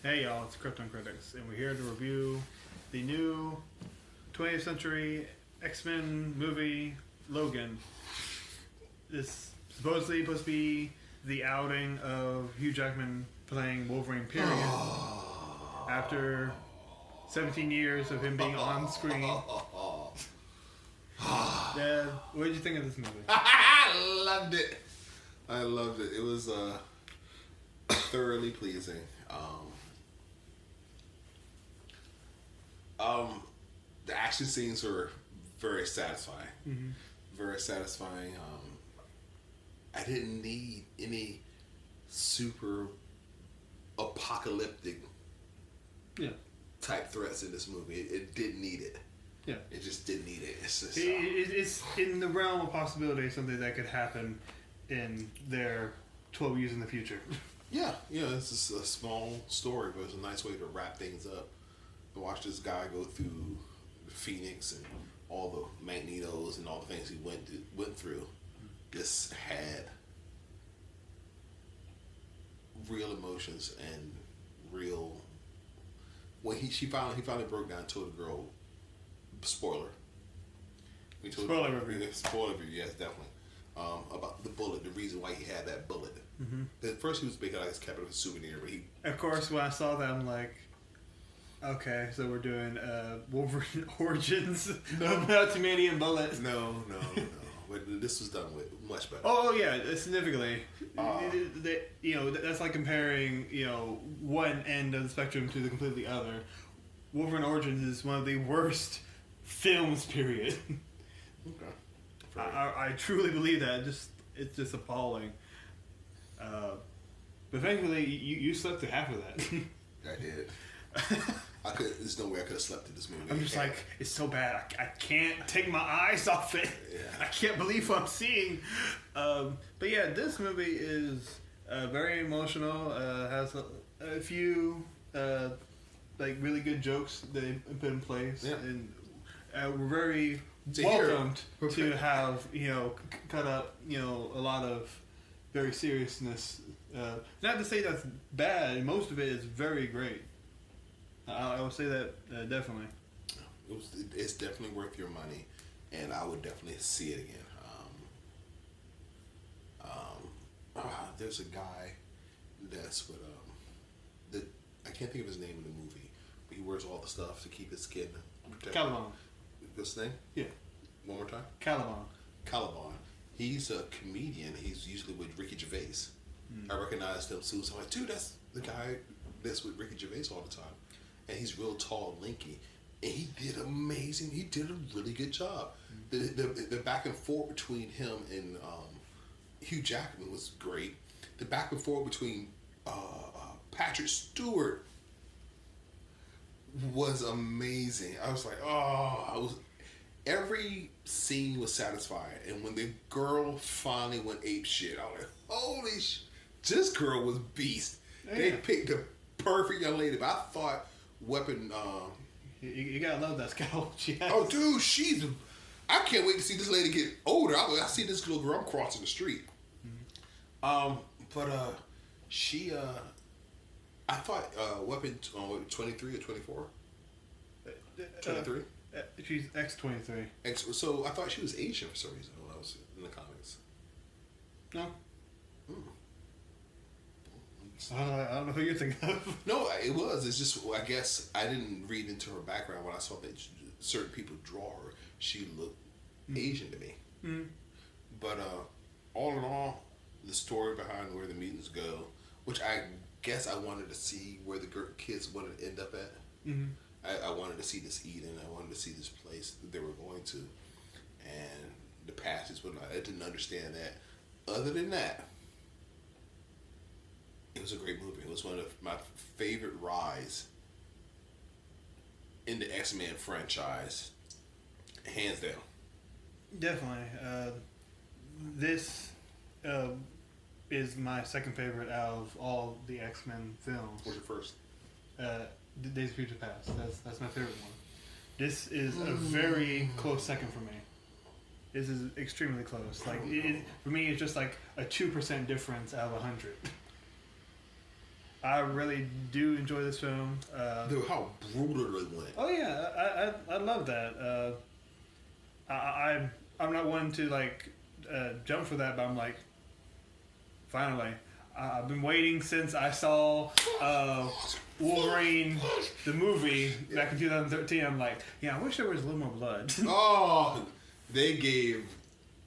Hey y'all, it's Krypton Critics, and we're here to review the new 20th century X-Men movie, Logan. This supposedly supposed to be the outing of Hugh Jackman playing Wolverine, period. After 17 years of him being on screen. Dad, what did you think of this movie? I loved it. I loved it. It was thoroughly pleasing. The action scenes were very satisfying. Mm-hmm. Very satisfying. I didn't need any super apocalyptic type threats in this movie. It didn't need it. Yeah. It just didn't need it. It's just, it's in the realm of possibility, something that could happen in their 12 years in the future. Yeah, it's just a small story, but it's a nice way to wrap things up. To watch this guy go through Phoenix and all the Magnetos and all the things he went through, just had real emotions and real. When he finally broke down and told the girl, spoiler. Spoiler review. Spoiler review, yes, definitely. About the bullet, the reason why he had that bullet. Mm-hmm. At first he was making like kept it as a souvenir, but he. Of course, when I saw that, I'm like, okay, so we're doing Wolverine Origins of Ultimanium Bullet. No. But this was done with much better. Oh yeah, significantly. That's like comparing one end of the spectrum to the completely other. Wolverine Origins is one of the worst films. Period. Okay. I truly believe that. It's just appalling. But thankfully, you slept through half of that. I did. There's no way I could have slept through this movie. I'm just like, it's so bad. I can't take my eyes off it. Yeah. I can't believe what I'm seeing. But yeah, this movie is very emotional. Has a few like really good jokes that they put in place, and we're very welcomed to have cut up a lot of very seriousness. Not to say that's bad. Most of it is very great. I would say that definitely. It's definitely worth your money, and I would definitely see it again. There's a guy that's with I can't think of his name in the movie, but he wears all the stuff to keep his skin protected. Caliban. What's his name? Yeah. One more time. Caliban. He's a comedian. He's usually with Ricky Gervais. I recognized him soon, so I'm like, dude, that's the guy that's with Ricky Gervais all the time. And he's real tall and lanky. And he did amazing. He did a really good job. The back and forth between him and Hugh Jackman was great. The back and forth between Patrick Stewart was amazing. I was like, every scene was satisfying. And when the girl finally went ape shit, I was like, holy this girl was beast. Yeah. They picked the perfect young lady. But I thought Weapon... You gotta love that scout she has. Oh, dude, I can't wait to see this lady get older. I see this little girl crossing the street. Mm-hmm. She... I thought Weapon 23 or 24? 23? She's X-23. So I thought she was Asian for some reason when I was in the comics. No. I don't know who you're thinking of. No, it was. It's just, I guess I didn't read into her background when I saw that certain people draw her. She looked Asian to me. Mm-hmm. But all in all, the story behind where the mutants go, which I guess I wanted to see where the kids wanted to end up at. Mm-hmm. I wanted to see this Eden. I wanted to see this place that they were going to. And the passage, I didn't understand that. Other than that, it was a great movie. It was one of my favorite rides in the X-Men franchise, hands down. Definitely. This is my second favorite out of all the X-Men films. What's your first? Days of Future Past. That's my favorite one. This is a very close second for me. This is extremely close. Like for me, it's just like a 2% difference out of 100. I really do enjoy this film. Dude, how brutal it went. Oh yeah, I love that. I'm not one to like jump for that, but I'm like, finally. I've been waiting since I saw Wolverine, the movie, back in 2013. I'm like, yeah, I wish there was a little more blood. Oh, they did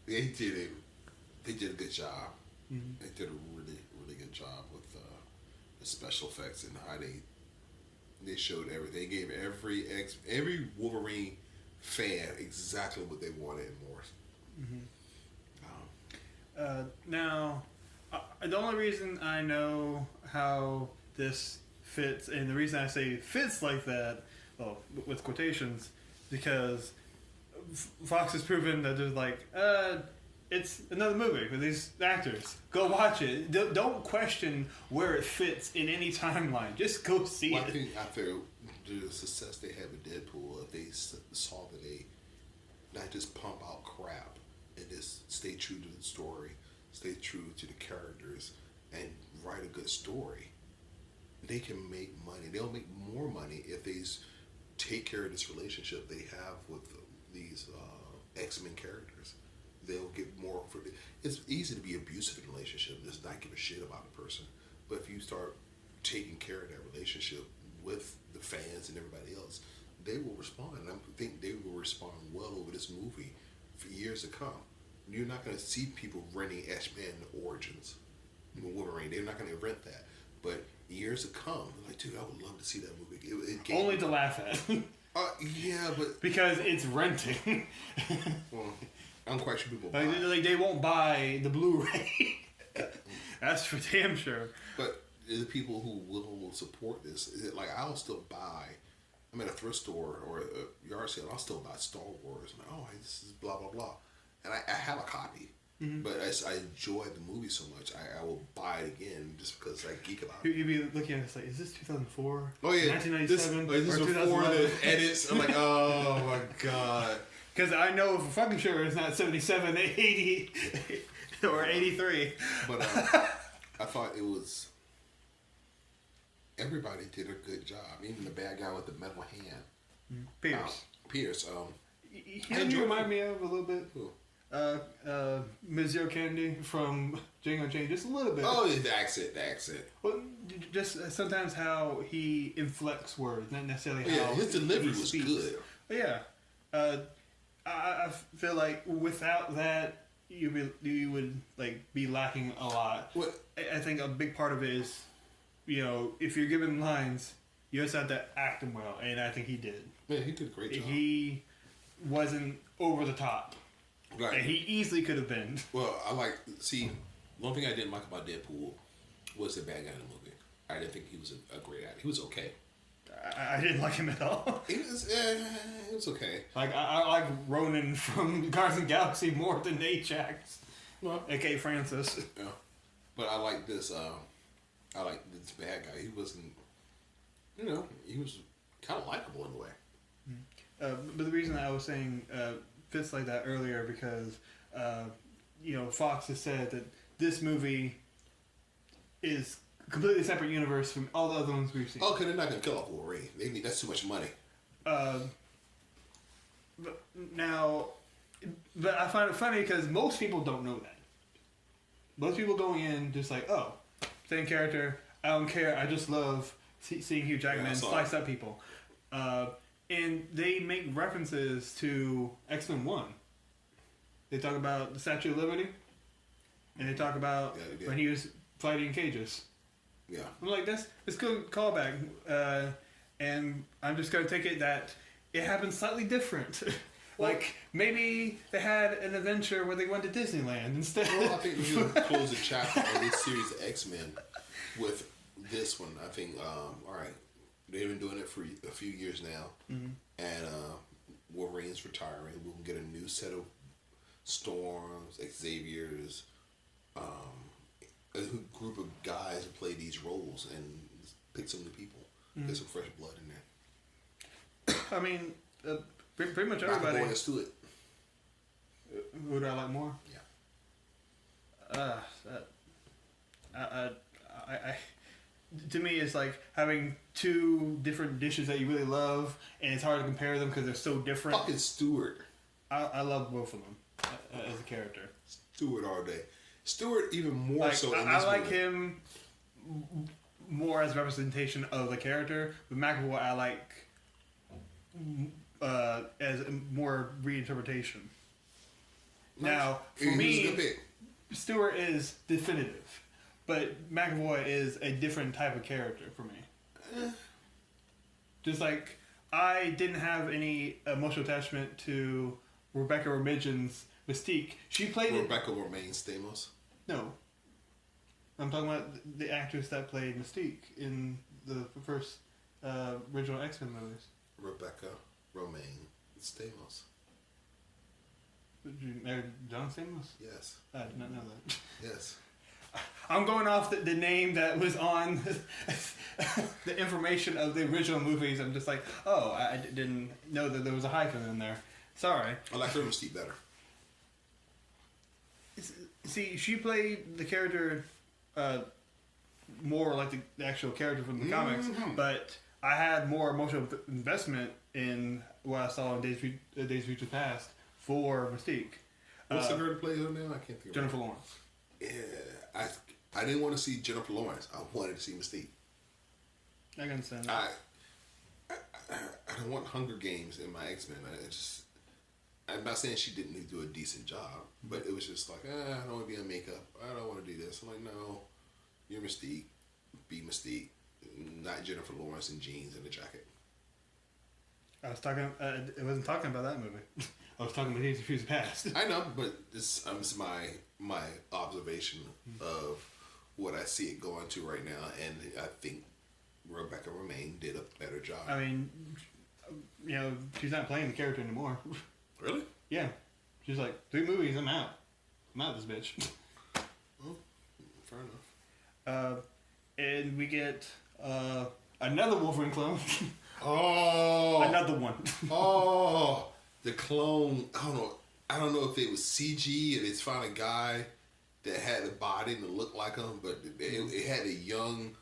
a good job. Mm-hmm. They did a really, really good job with the special effects and how they showed everything. They gave every Wolverine fan exactly what they wanted and more. Mm-hmm. Now, the only reason I know how this fits, and the reason I say fits like that, well, with quotations, because Fox has proven that there's like, it's another movie with these actors. Go watch it. Don't question where it fits in any timeline. Just go see it. I think after the success they had with Deadpool, if they saw that they not just pump out crap and just stay true to the story, stay true to the characters, and write a good story, they can make money. They'll make more money if they take care of this relationship they have with these X-Men characters. They'll get more for it. It's easy to be abusive in a relationship and just not give a shit about the person. But if you start taking care of that relationship with the fans and everybody else, they will respond. And I think they will respond well over this movie for years to come. You're not going to see people renting X-Men Origins, Wolverine. They're not going to rent that. But years to come, like, dude, I would love to see that movie. Only to laugh at. Yeah, but because it's renting. Well, I'm quite sure people like they won't buy the Blu-ray. That's for damn sure. But the people who will support this, like, I'll still buy. I'm at a thrift store or a yard sale. I'll still buy Star Wars. I'm like, oh, this is blah blah blah, and I have a copy. Mm-hmm. But I enjoyed the movie so much, I will buy it again just because I geek about it. You'd be looking at it like, is this 2004? Oh yeah, 1997? This is before the edits. I'm like, oh my god. Because I know for fucking sure it's not 77, 80, or 83. But I thought it was... Everybody did a good job. Even the bad guy with the metal hand. Pierce. He remind me of a little bit. Who? Monsieur Candy from Django Chain, just a little bit. Oh, the accent. Well, just sometimes how he inflects words, not necessarily how... Yeah, his delivery was good. But yeah. I feel like without that, you would like be lacking a lot. What? I think a big part of it is, if you're given lines, you just have to act them well, and I think he did. Yeah, he did a great job. He wasn't over the top. Right. And he easily could have been. Well, one thing I didn't like about Deadpool was the bad guy in the movie. I didn't think he was a great actor. He was okay. I didn't like him at all. It was okay. Like, I like Ronan from Guardians of the Galaxy more than Ajax. Well, a.k.a. Francis. Yeah. But I like this bad guy. He wasn't, he was kind of likable in a way. But the reason I was saying fits like that earlier because, Fox has said that this movie is completely separate universe from all the other ones we've seen. Oh, because they're not going to kill off Wolverine. That's too much money. But I find it funny because most people don't know that. Most people going in just like, oh, same character. I don't care. I just love seeing Hugh Jackman slice up people. And they make references to X-Men 1. They talk about the Statue of Liberty. And they talk about when he was fighting cages. Yeah. I'm like, that's good callback. And I'm just going to take it that it happened slightly different. Like, maybe they had an adventure where they went to Disneyland instead. Well, I think we should close the chapter of this series of X-Men with this one. I think, all right, they've been doing it for a few years now. Mm-hmm. And Wolverine's retiring. We'll get a new set of Storms, Xavier's, a group of guys who play these roles and pick some new people. Mm-hmm. Get some fresh blood in there. I mean, pretty much everybody. Let's do it. Who do I like more? Yeah. to me, it's like having two different dishes that you really love, and it's hard to compare them because they're so different. Fucking Stewart. I love both of them as a character. Stewart all day. Stewart even more like, so in I this like movie. him more as a representation of the character, but McAvoy I like as a more reinterpretation. Nice. Now, for He was a me, good pick. Stewart is definitive, but McAvoy is a different type of character for me. Just like I didn't have any emotional attachment to Rebecca Romijn's Mystique. She played Rebecca Romaine Stamos. No. I'm talking about the actress that played Mystique in the first original X-Men movies. Rebecca Romaine Stamos. Did you marry John Stamos? Yes. I did not know that. Yes. I'm going off the name that was on the information of the original movies. I'm just like, oh, I didn't know that there was a hyphen in there. Sorry. I like her Mystique better. See, she played the character more like the actual character from the comics, but I had more emotional investment in what I saw in Days of Future Past for Mystique. What's the girl that plays her now? I can't think of Jennifer Lawrence. Yeah, I didn't want to see Jennifer Lawrence. I wanted to see Mystique. I can understand that. I don't want Hunger Games in my X-Men. I'm not saying she didn't do a decent job, but it was just like, I don't want to be in makeup. I don't want to do this. I'm like, no, you're Mystique. Be Mystique. Not Jennifer Lawrence in jeans and a jacket. I wasn't talking about that movie. I was talking about Days of Future Past. I know, but this is my observation of what I see it going to right now, and I think Rebecca Romaine did a better job. I mean, she's not playing the character anymore. Really? Yeah. She's like, 3 movies, I'm out. I'm out of this bitch. Oh, fair enough. And we get another Wolverine clone. Oh! Another one. Oh! The clone, I don't know if it was CG and it's found a guy that had a body and looked like him, but it had a young,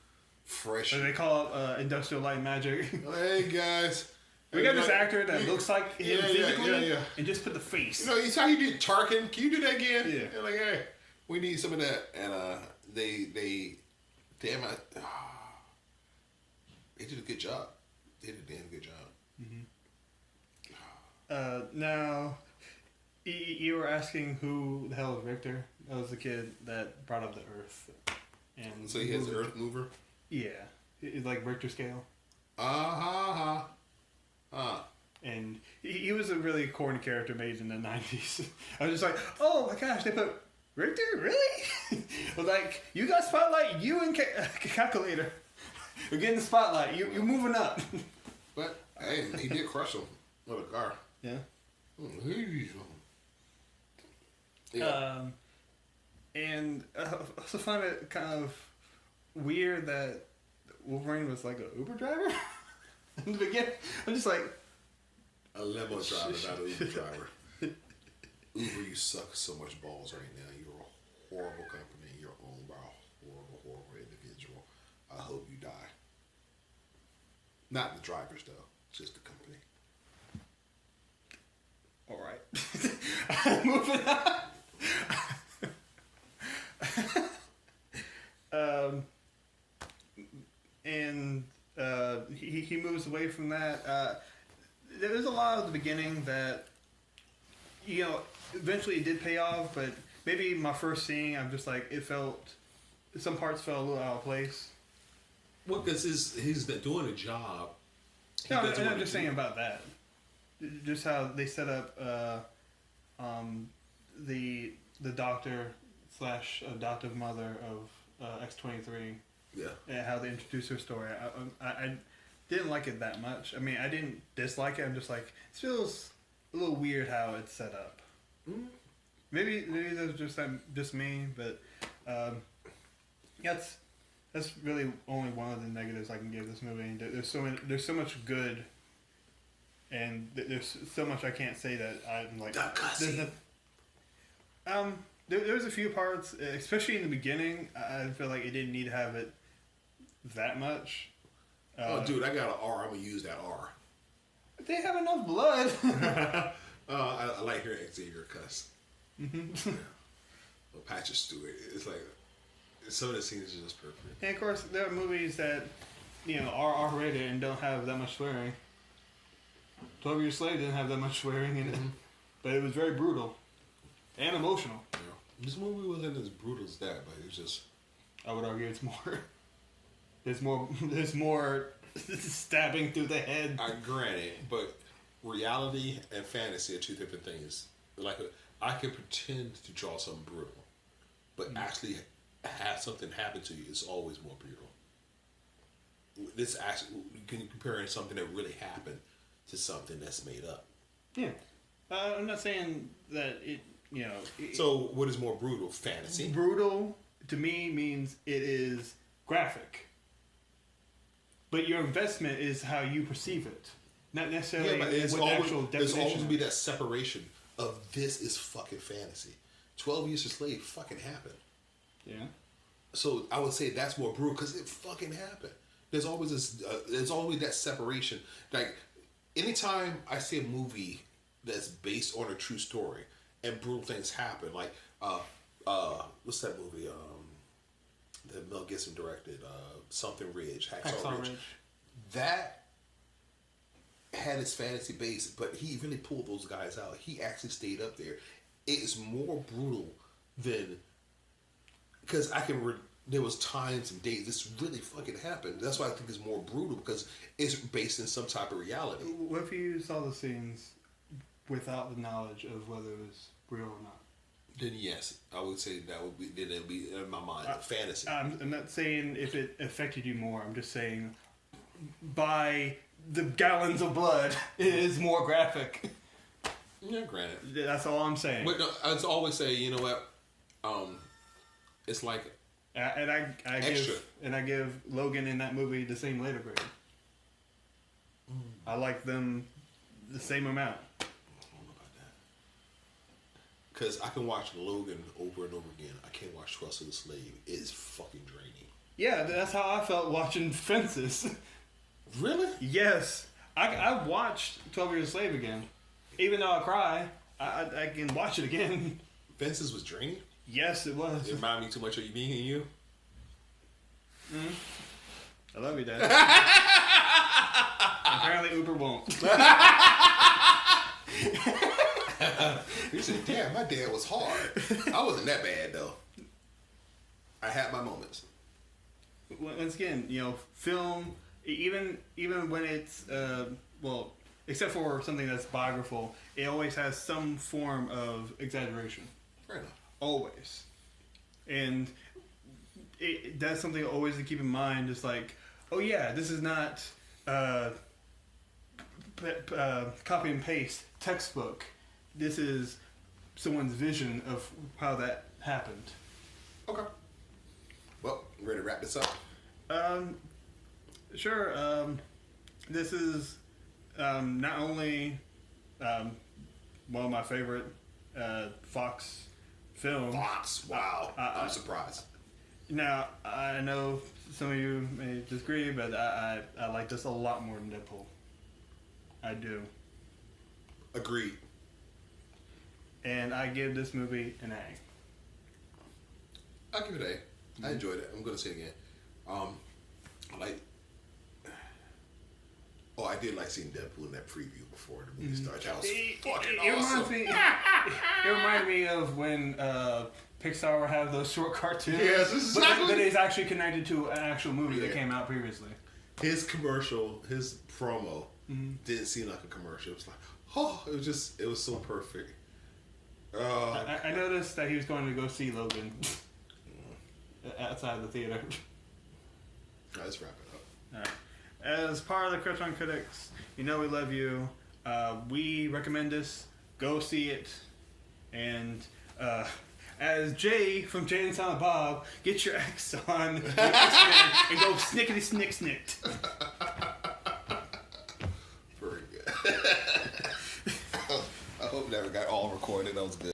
fresh... They call it Industrial Light Magic. Hey, guys. We got this actor that looks like him physically, and just put the face. You see how you did Tarkin? Can you do that again? Yeah. They're like, hey, we need some of that. And they did a good job. They did a damn good job. Now, you were asking who the hell is Richter? That was the kid that brought up the Earth. And so he has the Earth Mover? Yeah. It's like Richter scale. And he was a really corny character made in the 90s. I was just like, oh my gosh, they put Richter? Really? I was like, you got spotlight, you and Calculator. You're getting the spotlight. You're moving up. But, hey, he did crush him with a car. Yeah. Yeah. And I also find it kind of weird that Wolverine was like an Uber driver in the beginning. I'm just like... A limo driver, not an Uber driver. Uber, you suck so much balls right now. You're a horrible company. You're owned by a horrible, horrible individual. I hope you die. Not the drivers, though. Just the company. All right. Moving on. He moves away from that. There's a lot at the beginning that, eventually it did pay off, but maybe my first seeing, I'm just like, some parts felt a little out of place. Well, because he's doing a job. No, I'm just saying about that. Just how they set up the doctor / adoptive mother of X-23. Yeah. And how they introduced her story. I didn't like it that much. I mean, I didn't dislike it. I'm just like, it feels a little weird how it's set up. Mm. Maybe that's just me, but that's really only one of the negatives I can give this movie. There's so much good, and there's so much I can't say that I'm like. There's a few parts, especially in the beginning. I feel like it didn't need to have it that much. Oh, dude, I got an R. I'm gonna use that R. They have enough blood. I like hearing Xavier cuss. Mm-hmm. Well, Patrick Stewart. It's like some of the scenes are just perfect. And of course, there are movies that are R-rated and don't have that much swearing. 12 Years a Slave didn't have that much swearing in it, but it was very brutal and emotional. Yeah. This movie wasn't as brutal as that, but it was just. I would argue it's more. There's more stabbing through the head. Granted, but reality and fantasy are two different things. Like I can pretend to draw something brutal, but actually have something happen to you is always more brutal. This actually, you can compare something that really happened to something that's made up. Yeah, I'm not saying that it. So what is more brutal? Fantasy. Brutal to me means it is graphic, but your investment is how you perceive it, not necessarily but what the actual definition. There's always be that separation of this is fucking fantasy. 12 Years a Slave fucking happened. Yeah. So I would say that's more brutal because it fucking happened. There's always there's always that separation. Like anytime I see a movie that's based on a true story and brutal things happen, like what's that movie? That Mel Gibson directed, Something Ridge, Hacksaw Ridge. That had his fantasy base, but he really pulled those guys out. He actually stayed up there. It is more brutal than because there was times and days this really fucking happened. That's why I think it's more brutal because it's based in some type of reality. What if you saw the scenes without the knowledge of whether it was real or not? Then yes, I would say that would be. Then it would be in my mind fantasy. I'm not saying if it affected you more. I'm just saying by the gallons of blood, it is more graphic. Yeah, granted. That's all I'm saying. But no, I just always say, you know what? It's like and extra. I give Logan in that movie the same letter grade. I like them the same amount. Because I can watch Logan over and over again. I can't watch 12 Years a Slave. It is fucking draining. Yeah, that's how I felt watching Fences. Really? Yes. I watched 12 Years a Slave again. Even though I cry, I can watch it again. Fences was draining? Yes, it was. It reminded me too much of you being in you? I love you, Dad. Apparently Uber won't. He said, damn, my dad was hard. I wasn't that bad, though. I had my moments. Once again, film, even when it's, except for something that's biographical, it always has some form of exaggeration. Fair enough. Always. And that's something always to keep in mind. It's like, oh yeah, this is not copy and paste textbook. This is someone's vision of how that happened. Okay. Well, ready to wrap this up? Sure. This is not only one of my favorite Fox films. Fox, wow. I'm surprised. Now, I know some of you may disagree, but I like this a lot more than Deadpool. I do. Agreed. And I give this movie an A. I'll give it an A. I enjoyed it. I'm going to say it again. I did like seeing Deadpool in that preview before the movie started. That was fucking awesome. It reminded me of when Pixar would have those short cartoons. Yes, exactly. But it's actually connected to an actual movie that came out previously. His commercial, his promo, didn't seem like a commercial. It was like, it was so perfect. I noticed that he was going to go see Logan outside the theater. Let's wrap it up. All right. As part of the Krypton Critics, we love you. We recommend this. Go see it. And as Jay from Jay and Silent Bob, get your X on your X-Men and go Sniktty Snkitt. Very good. I hope that got all recorded. That was good.